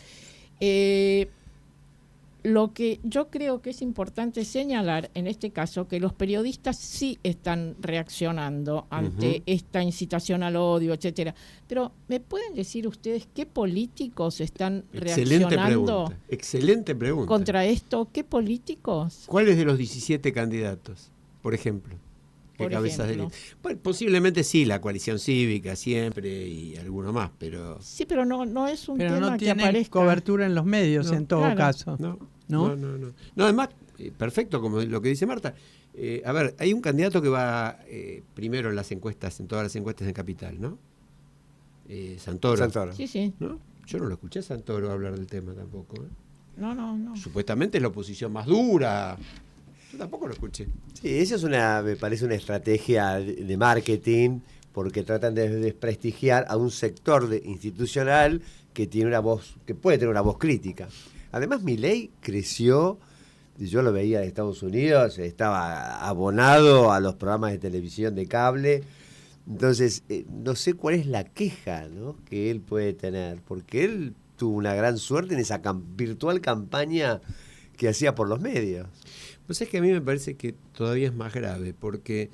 Lo que yo creo que es importante señalar en este caso, que los periodistas sí están reaccionando ante esta incitación al odio, etcétera. Pero ¿me pueden decir ustedes qué políticos están reaccionando? Excelente pregunta. Contra esto, ¿qué políticos? ¿Cuáles de los 17 candidatos, por ejemplo? ¿Qué cabezas de lista? Bueno, posiblemente sí, la coalición cívica siempre y alguno más, pero... Sí, pero no es un tema no que tiene aparezca. Cobertura en los medios, en todo claro. caso. No, además, perfecto, como lo que dice Marta. A ver, hay un candidato que va primero en las encuestas, en todas las encuestas en Capital, ¿no? Santoro. Sí. ¿No? Yo no lo escuché a Santoro hablar del tema tampoco. No. Supuestamente es la oposición más dura. Yo tampoco lo escuché. Sí, eso me parece una estrategia de marketing, porque tratan de desprestigiar a un sector institucional que tiene una voz, que puede tener una voz crítica. Además, Milei creció, yo lo veía de Estados Unidos, estaba abonado a los programas de televisión de cable. Entonces, no sé cuál es la queja, ¿no?, que él puede tener, porque él tuvo una gran suerte en esa virtual campaña que hacía por los medios. Pues es que a mí me parece que todavía es más grave, porque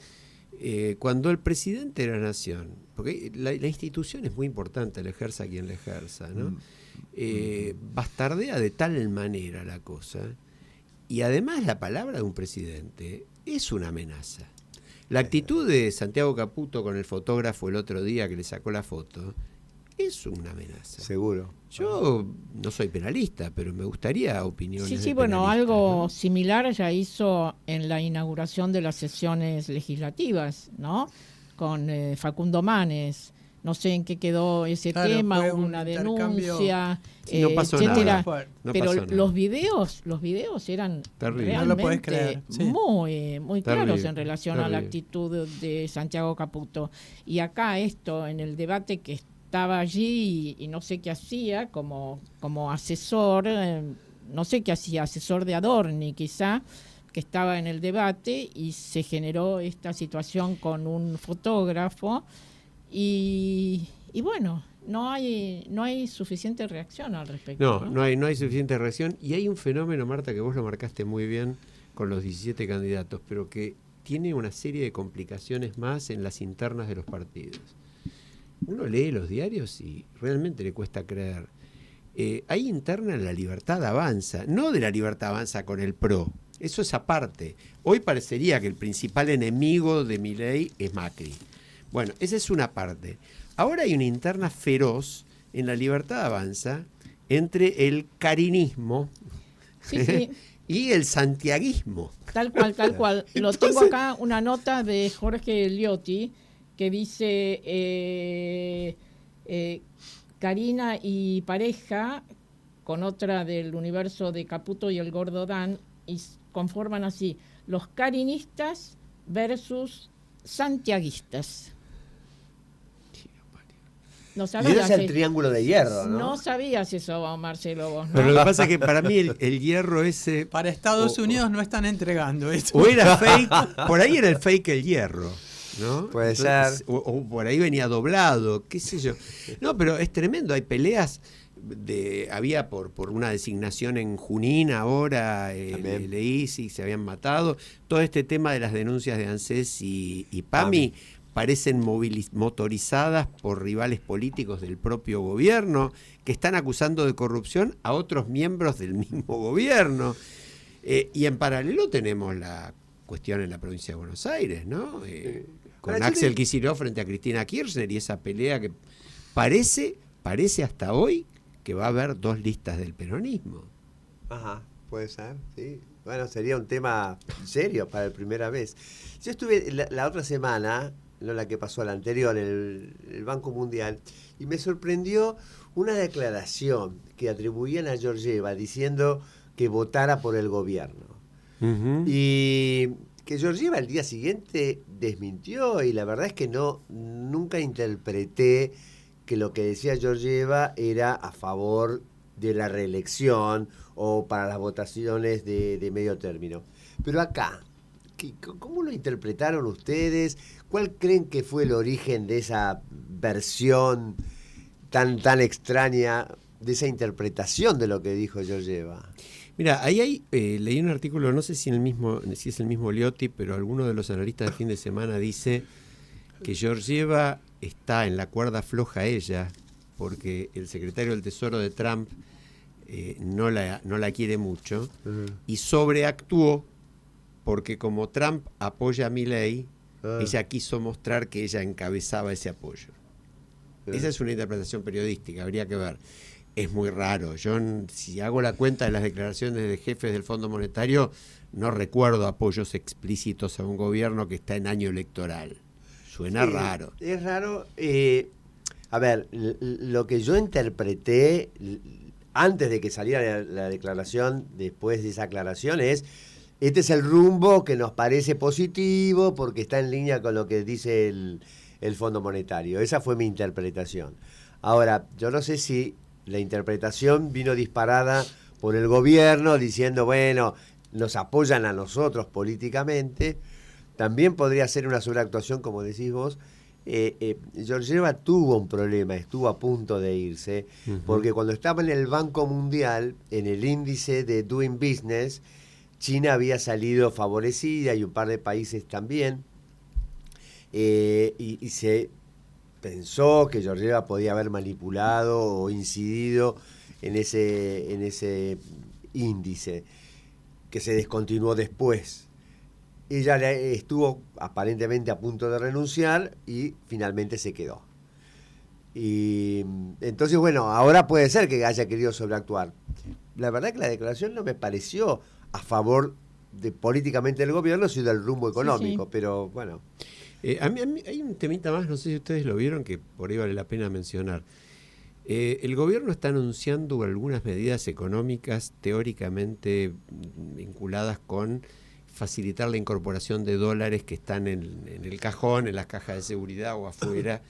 cuando el presidente de la Nación, porque la institución es muy importante, le ejerza quien le ejerza, ¿no? Bastardea de tal manera la cosa, y además la palabra de un presidente es una amenaza. La actitud de Santiago Caputo con el fotógrafo el otro día que le sacó la foto es una amenaza. Seguro. Yo no soy penalista, pero me gustaría opiniones. Sí, bueno, algo similar ya hizo en la inauguración de las sesiones legislativas, ¿no? Con Facundo Manes. No sé en qué quedó ese tema, hubo una denuncia, no pasó etcétera. Nada. No pero pasó nada. los videos eran terrible. realmente no lo podés creer. Sí. muy claros Terrible. en relación a la actitud de Santiago Caputo. Y acá esto, en el debate que estaba allí y no sé qué hacía como asesor, no sé qué hacía, asesor de Adorni quizá, que estaba en el debate y se generó esta situación con un fotógrafo y bueno, no hay suficiente reacción al respecto. No hay suficiente reacción, y hay un fenómeno, Marta, que vos lo marcaste muy bien con los 17 candidatos, pero que tiene una serie de complicaciones más en las internas de los partidos. Uno lee los diarios y realmente le cuesta creer. Hay interna en La Libertad Avanza, no de La Libertad Avanza con el PRO, eso es aparte. Hoy parecería que el principal enemigo de Milei es Macri. Bueno, esa es una parte. Ahora hay una interna feroz en La Libertad Avanza entre el carinismo Sí. y el santiaguismo. Tal cual. Entonces, Lo tengo acá, una nota de Jorge Liotti que dice Karina y pareja con otra del universo de Caputo y el Gordo Dan, y conforman así los carinistas versus santiaguistas. No Y sabías, ese es el triángulo de hierro, ¿no? No sabías eso, Marcelo, vos, ¿no? Pero lo que pasa es que para mí el hierro ese... Para Estados Unidos no están entregando eso. O era fake, por ahí era el fake el hierro. ¿no? Puede Entonces, ser. o por ahí venía doblado, qué sé yo. No, pero es tremendo, hay peleas. Había por una designación en Junín ahora, leí si se habían matado. Todo este tema de las denuncias de ANSES y PAMI parecen motorizadas por rivales políticos del propio gobierno que están acusando de corrupción a otros miembros del mismo gobierno. Y en paralelo tenemos la cuestión en la provincia de Buenos Aires, ¿no? Con Axel Kicillof frente a Cristina Kirchner y esa pelea que parece hasta hoy que va a haber 2 listas del peronismo. Ajá, puede ser, sí. Bueno, sería un tema serio para la primera vez. Yo estuve la otra semana, no la que pasó, la anterior, en el Banco Mundial, y me sorprendió una declaración que atribuían a Georgieva diciendo que votara por el gobierno. Uh-huh. Y que Georgieva al día siguiente desmintió, y la verdad es que nunca interpreté que lo que decía Georgieva era a favor de la reelección o para las votaciones de medio término. Pero acá, ¿cómo lo interpretaron ustedes? ¿Cuál creen que fue el origen de esa versión tan extraña, de esa interpretación de lo que dijo Georgieva? Mira, ahí leí un artículo, no sé si es el mismo Liotti, pero alguno de los analistas de fin de semana dice que Georgieva está en la cuerda floja ella, porque el secretario del Tesoro de Trump no la quiere mucho, y sobreactuó porque como Trump apoya a Milei, ella quiso mostrar que ella encabezaba ese apoyo. Esa es una interpretación periodística, habría que ver. Es muy raro. Yo, si hago la cuenta de las declaraciones de jefes del Fondo Monetario, no recuerdo apoyos explícitos a un gobierno que está en año electoral. Suena raro. Es raro. A ver, lo que yo interpreté antes de que saliera la declaración, después de esa aclaración, es: este es el rumbo que nos parece positivo porque está en línea con lo que dice el Fondo Monetario. Esa fue mi interpretación. Ahora, yo no sé si la interpretación vino disparada por el gobierno diciendo, bueno, nos apoyan a nosotros políticamente. También podría ser una sobreactuación, como decís vos. Georgieva tuvo un problema, estuvo a punto de irse, porque cuando estaba en el Banco Mundial, en el índice de Doing Business, China había salido favorecida y un par de países también, y se pensó que Georgieva podía haber manipulado o incidido en ese índice, que se descontinuó después. Ella estuvo aparentemente a punto de renunciar y finalmente se quedó. Y entonces, bueno, ahora puede ser que haya querido sobreactuar. La verdad que la declaración no me pareció a favor políticamente del gobierno, sino del rumbo económico, pero bueno. A mí hay un temita más, no sé si ustedes lo vieron, que por ahí vale la pena mencionar. El gobierno está anunciando algunas medidas económicas teóricamente vinculadas con facilitar la incorporación de dólares que están en el cajón, en las cajas de seguridad o afuera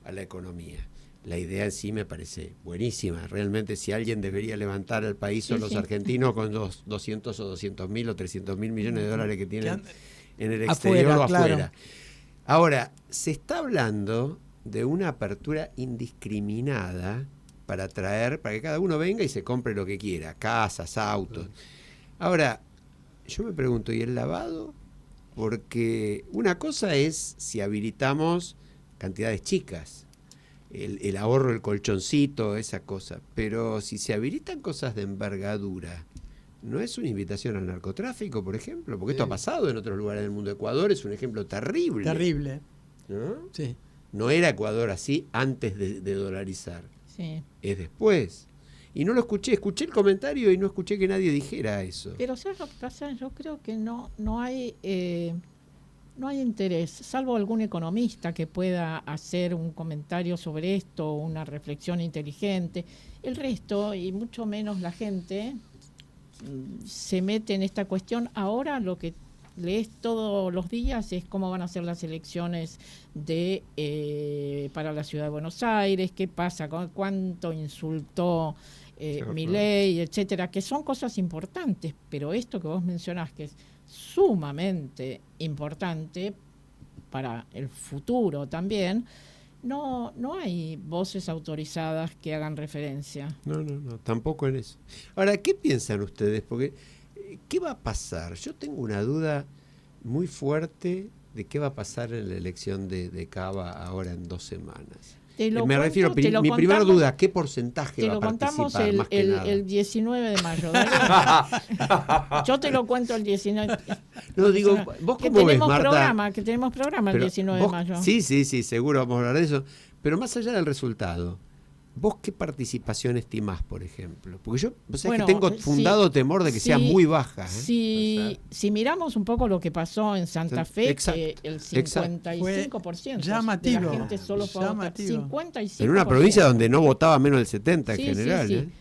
a la economía. La idea en sí me parece buenísima. Realmente, si alguien debería levantar al país son los argentinos con los 200 o 200.000 o 300.000 millones de dólares que tienen en el exterior o afuera. Claro. Ahora, se está hablando de una apertura indiscriminada para que cada uno venga y se compre lo que quiera, casas, autos. Ahora, yo me pregunto, ¿y el lavado? Porque una cosa es si habilitamos cantidades chicas, el ahorro, el colchoncito, esa cosa, pero si se habilitan cosas de envergadura, ¿no es una invitación al narcotráfico, por ejemplo? Porque esto ha pasado en otros lugares del mundo. Ecuador es un ejemplo terrible. Terrible. ¿No? Sí. No era Ecuador así antes de dolarizar. Sí. Es después. Y no lo escuché el comentario y no escuché que nadie dijera eso. Pero ¿sabes lo que pasa? Yo creo que no hay interés, salvo algún economista que pueda hacer un comentario sobre esto, una reflexión inteligente. El resto, y mucho menos la gente, se mete en esta cuestión. Ahora lo que lees todos los días es cómo van a ser las elecciones para la ciudad de Buenos Aires, qué pasa, cuánto insultó Milei, etcétera, que son cosas importantes, pero esto que vos mencionás, que es sumamente importante, para el futuro también, no hay voces autorizadas que hagan referencia. No, tampoco en eso. Ahora, ¿qué piensan ustedes? Porque, ¿qué va a pasar? Yo tengo una duda muy fuerte de qué va a pasar en la elección de Cava ahora en 2 semanas. Refiero, mi primera duda, ¿qué porcentaje va a participar? Te lo contamos el 19 de mayo. ¿Vale? Yo te lo cuento el 19. No, digo, ¿vos cómo ves, Marta? Que tenemos programa el 19 de mayo. Sí, seguro vamos a hablar de eso. Pero más allá del resultado, ¿vos qué participación estimás, por ejemplo? Porque vos sabés que tengo fundado temor de que sea muy baja. Si miramos un poco lo que pasó en Santa Fe, que el 55% llamativo, de la gente solo fue a votar. 55%. En una provincia donde no votaba menos del 70% en general.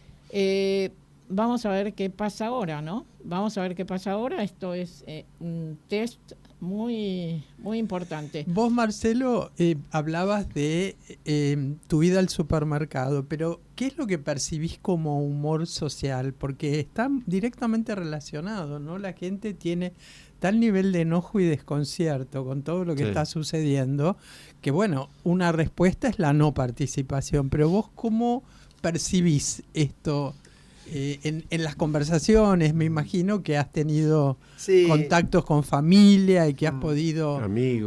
Vamos a ver qué pasa ahora, ¿no? Vamos a ver qué pasa ahora. Esto es un test muy, muy importante. Vos, Marcelo, hablabas de tu vida al supermercado, pero ¿qué es lo que percibís como humor social? Porque está directamente relacionado, ¿no? La gente tiene tal nivel de enojo y desconcierto con todo lo que está sucediendo, que bueno, una respuesta es la no participación, pero vos ¿cómo percibís esto? En las conversaciones, me imagino que has tenido contactos con familia y que has podido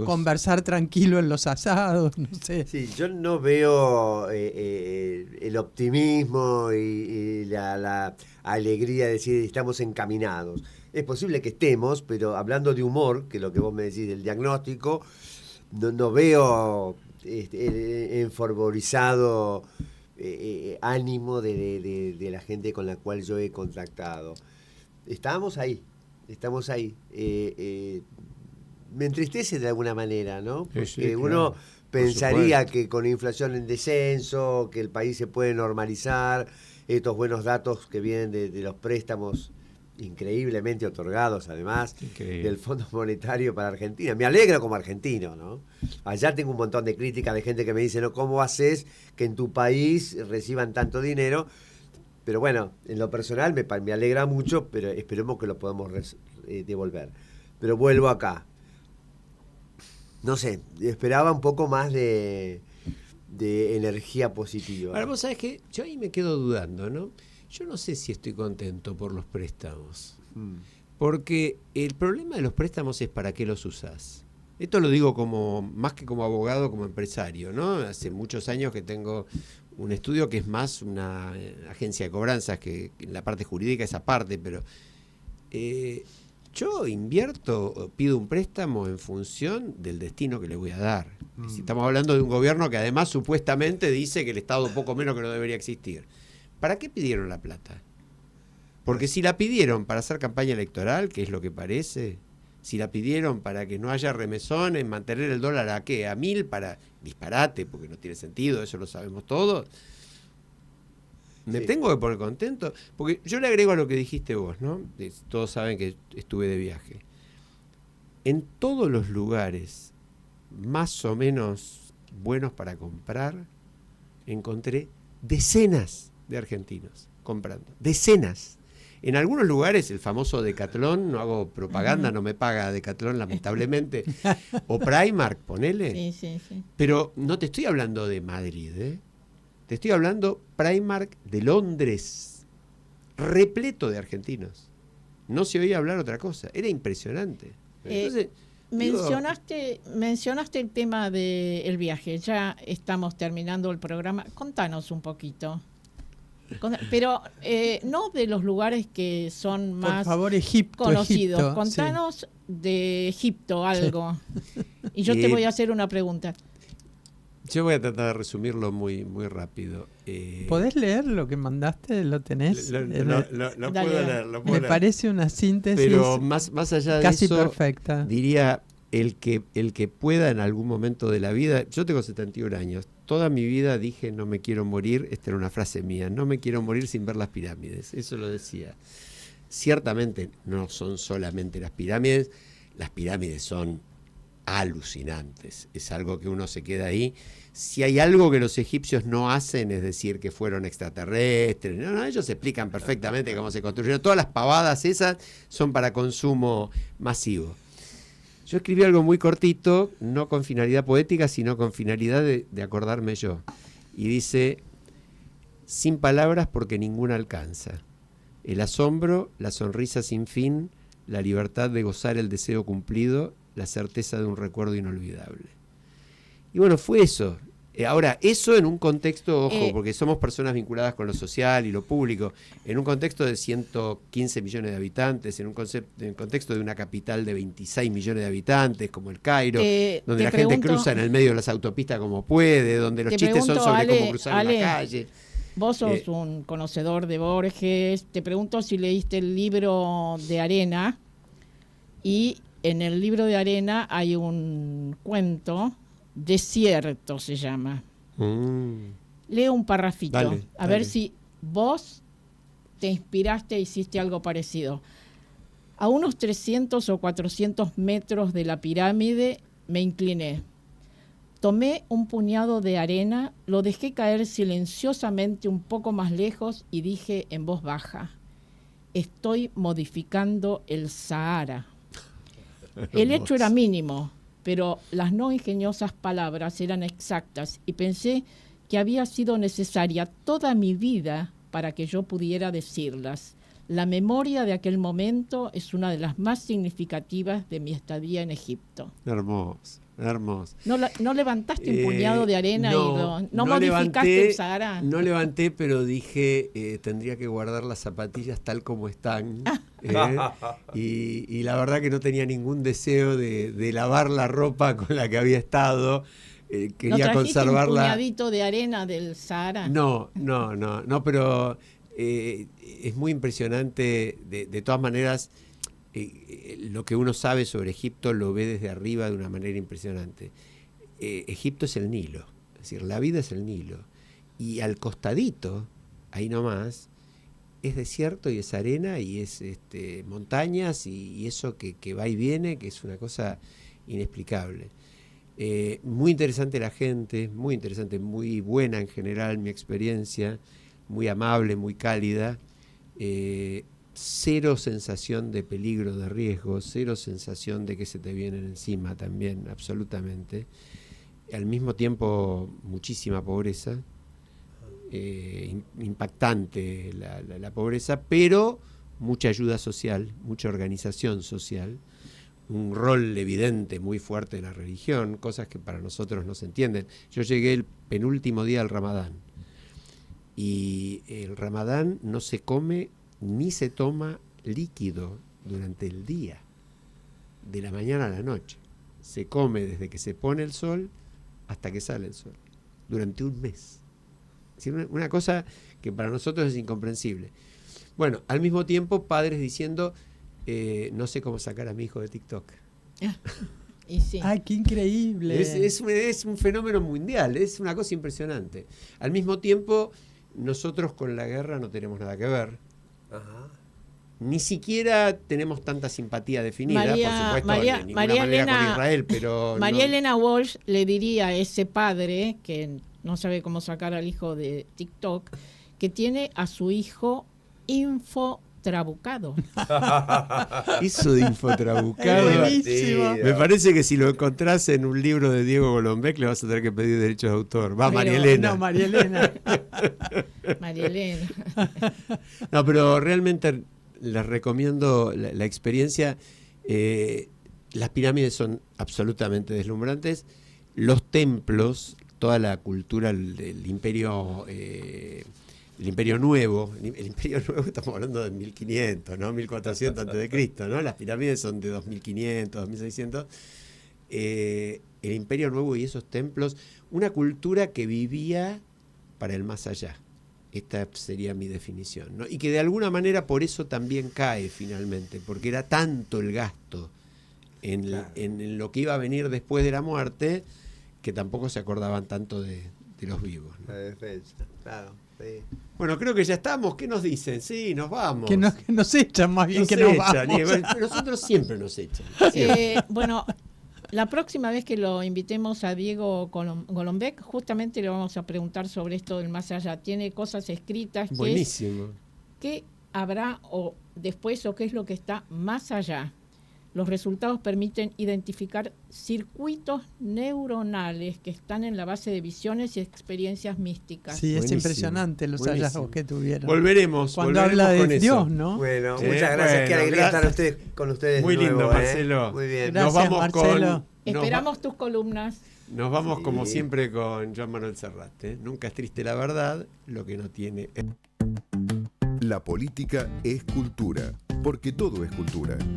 conversar tranquilo en los asados, no sé. Sí, yo no veo el optimismo y la alegría de decir estamos encaminados. Es posible que estemos, pero hablando de humor, que es lo que vos me decís del diagnóstico, no veo enfervorizado ánimo de la gente con la cual yo he contactado. Estamos ahí. Me entristece de alguna manera, ¿no? Porque uno pensaría que con inflación en descenso, que el país se puede normalizar, estos buenos datos que vienen de los préstamos increíblemente otorgados, además, del Fondo Monetario para Argentina. Me alegro como argentino, ¿no? Allá tengo un montón de críticas de gente que me dice, ¿no? ¿Cómo haces que en tu país reciban tanto dinero? Pero bueno, en lo personal me alegra mucho, pero esperemos que lo podamos devolver. Pero vuelvo acá. No sé, esperaba un poco más de energía positiva. Ahora, vos sabés que yo ahí me quedo dudando, ¿no? Yo no sé si estoy contento por los préstamos. Porque el problema de los préstamos es para qué los usás. Esto lo digo más que como abogado, como empresario, ¿no? Hace muchos años que tengo un estudio que es más una agencia de cobranzas, que en la parte jurídica esa parte, pero yo pido un préstamo en función del destino que le voy a dar. Si estamos hablando de un gobierno que además supuestamente dice que el Estado poco menos que no debería existir. ¿Para qué pidieron la plata? Porque si la pidieron para hacer campaña electoral, que es lo que parece, si la pidieron para que no haya remesón en mantener el dólar ¿a qué? ¿A 1000? Para disparate, porque no tiene sentido, eso lo sabemos todos. Me tengo que poner contento, porque yo le agrego a lo que dijiste vos, ¿no? Todos saben que estuve de viaje. En todos los lugares más o menos buenos para comprar, encontré decenas de argentinos comprando, decenas. En algunos lugares, el famoso Decathlon, no hago propaganda, no me paga Decathlon lamentablemente, o Primark, ponele. Sí. Pero no te estoy hablando de Madrid, te estoy hablando Primark de Londres, repleto de argentinos. No se oía hablar otra cosa, era impresionante. Entonces, mencionaste el tema del viaje, ya estamos terminando el programa, contanos un poquito. Pero no de los lugares que son más por favor, Egipto, conocidos. Contanos de Egipto algo. Y yo te voy a hacer una pregunta. Yo voy a tratar de resumirlo muy, muy rápido. ¿Podés leer lo que mandaste? ¿Lo tenés? Lo puedo leer. Me parece una síntesis pero más allá de casi eso, perfecta. Diría el que pueda en algún momento de la vida. Yo tengo 71 años. Toda mi vida dije no me quiero morir. Esta era una frase mía. No me quiero morir sin ver las pirámides. Eso lo decía. Ciertamente no son solamente las pirámides. Las pirámides son alucinantes. Es algo que uno se queda ahí. Si hay algo que los egipcios no hacen es decir que fueron extraterrestres. No, ellos explican perfectamente cómo se construyeron. Todas las pavadas esas son para consumo masivo. Yo escribí algo muy cortito, no con finalidad poética, sino con finalidad de acordarme yo. Y dice, sin palabras porque ninguna alcanza. El asombro, la sonrisa sin fin, la libertad de gozar el deseo cumplido, la certeza de un recuerdo inolvidable. Y bueno, fue eso. Ahora, eso en un contexto, ojo, porque somos personas vinculadas con lo social y lo público, en un contexto de 115 millones de habitantes, en un contexto de una capital de 26 millones de habitantes, como el Cairo, donde la gente cruza en el medio de las autopistas como puede, donde los chistes son sobre cómo cruzar la calle. Vos sos un conocedor de Borges. Te pregunto si leíste el libro de Arena, y en el libro de Arena hay un cuento, Desierto se llama. Leo un parrafito, a ver si vos te inspiraste e hiciste algo parecido. A unos 300 o 400 metros de la pirámide me incliné. Tomé un puñado de arena, lo dejé caer silenciosamente un poco más lejos y dije en voz baja, estoy modificando el Sahara. El hecho era mínimo, pero las no ingeniosas palabras eran exactas y pensé que había sido necesaria toda mi vida para que yo pudiera decirlas. La memoria de aquel momento es una de las más significativas de mi estadía en Egipto. Hermoso, hermoso. ¿No levantaste un puñado de arena y no modificaste el Sahara? No levanté, pero dije, tendría que guardar las zapatillas tal como están. Y la verdad que no tenía ningún deseo de lavar la ropa con la que había estado. Quería ¿No trajiste conservarla. un puñadito de arena del Sahara? No, pero es muy impresionante. De todas maneras, lo que uno sabe sobre Egipto lo ve desde arriba de una manera impresionante. Egipto es el Nilo, es decir, la vida es el Nilo. Y al costadito, ahí nomás, es desierto y es arena y es montañas y eso que va y viene, que es una cosa inexplicable. Muy interesante la gente, muy interesante, muy buena en general mi experiencia, muy amable, muy cálida, cero sensación de peligro, de riesgo, cero sensación de que se te vienen encima también, absolutamente. Al mismo tiempo, muchísima pobreza, impactante la pobreza, pero mucha ayuda social, mucha organización social, un rol evidente muy fuerte de la religión, cosas que para nosotros no se entienden. Yo llegué el penúltimo día del Ramadán y el Ramadán no se come ni se toma líquido durante el día, de la mañana a la noche. Se come desde que se pone el sol hasta que sale el sol, durante un mes. Es decir, una cosa que para nosotros es incomprensible. Bueno, al mismo tiempo padres diciendo, no sé cómo sacar a mi hijo de TikTok. Y sí. ¡Ay, qué increíble! Es un fenómeno mundial, es una cosa impresionante. Al mismo tiempo, nosotros con la guerra no tenemos nada que ver. Ajá. Ni siquiera tenemos tanta simpatía definida, por supuesto, de ninguna manera con Israel, pero... María Elena Walsh le diría a ese padre que no sabe cómo sacar al hijo de TikTok, que tiene a su hijo infotrabucado. Eso de infotrabucado. Me parece que si lo encontrás en un libro de Diego Golombek le vas a tener que pedir derechos de autor. María Elena. No, María Elena. María Elena. No, pero realmente les recomiendo la experiencia. Las pirámides son absolutamente deslumbrantes. Los templos, toda la cultura del imperio... el Imperio Nuevo, estamos hablando de 1500, ¿no? 1400 antes de Cristo, ¿no? Las pirámides son de 2500, 2600. El Imperio Nuevo y esos templos, una cultura que vivía para el más allá. Esta sería mi definición, ¿no? Y que de alguna manera por eso también cae finalmente, porque era tanto el gasto en lo que iba a venir después de la muerte, que tampoco se acordaban tanto de los vivos, ¿no? La defensa, claro. Sí. Bueno, creo que ya estamos. ¿Qué nos dicen? Sí, nos vamos. Que nos echan más bien, que nos vamos. Nosotros siempre nos echan. Bueno, la próxima vez que lo invitemos a Diego Golombek, justamente le vamos a preguntar sobre esto del más allá. Tiene cosas escritas. Buenísimo. ¿Qué habrá después o qué es lo que está más allá? Los resultados permiten identificar circuitos neuronales que están en la base de visiones y experiencias místicas. Sí, es Buenísimo, impresionante los buenísimo. hallazgos que tuvieron. Volveremos Cuando habla con de eso. Dios, ¿no? Bueno, Sí, muchas gracias. bueno, Qué alegría estar gracias. con ustedes. Muy de lindo, nuevo, Marcelo. Muy bien. Gracias, Nos vamos Marcelo. Esperamos tus columnas. Nos vamos como Sí. siempre con Joan Manuel Serrat. Nunca es triste la verdad, lo que no tiene. La política es cultura, porque todo es cultura.